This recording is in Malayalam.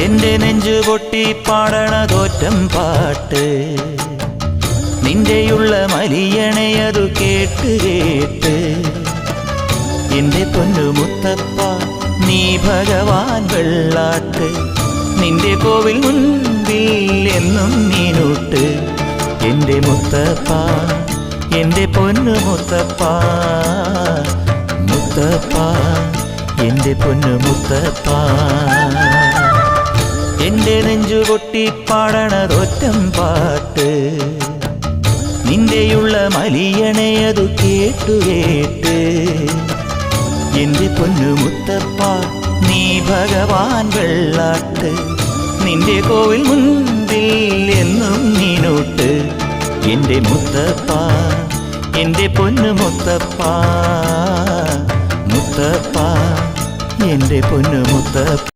എന്റെ നെഞ്ചു പൊട്ടി പാടണതോറ്റം പാട്ട് നിന്റെയുള്ള മലിയണയതു കേട്ട് കേട്ട് എന്റെ പൊന്നു മുത്തപ്പ നീ ഭഗവാൻ വെള്ളാട്ട് നിന്റെ കോവിൽ മുൻപിൽ എന്നും നീനൂട്ട് എന്റെ മുത്തപ്പ എന്റെ പൊന്നു മുത്തപ്പ മുത്തപ്പ എന്റെ പൊന്നു മുത്തപ്പ എന്റെ നെഞ്ചു പൊട്ടി പാടണതൊറ്റം പാട്ട് നിന്റെയുള്ള മലിയണയതു കേട്ടു കേട്ട് എന്റെ പൊന്നു മുത്തപ്പ നീ ഭഗവാൻ വെള്ളാട്ട് നിന്റെ കോവിൽ മുൻപിൽ എന്നും നീനൂട്ട് എന്റെ മുത്തപ്പ എന്റെ പൊന്നു മുത്തപ്പ മുത്തപ്പ എന്റെ പൊന്നു മുത്തപ്പ.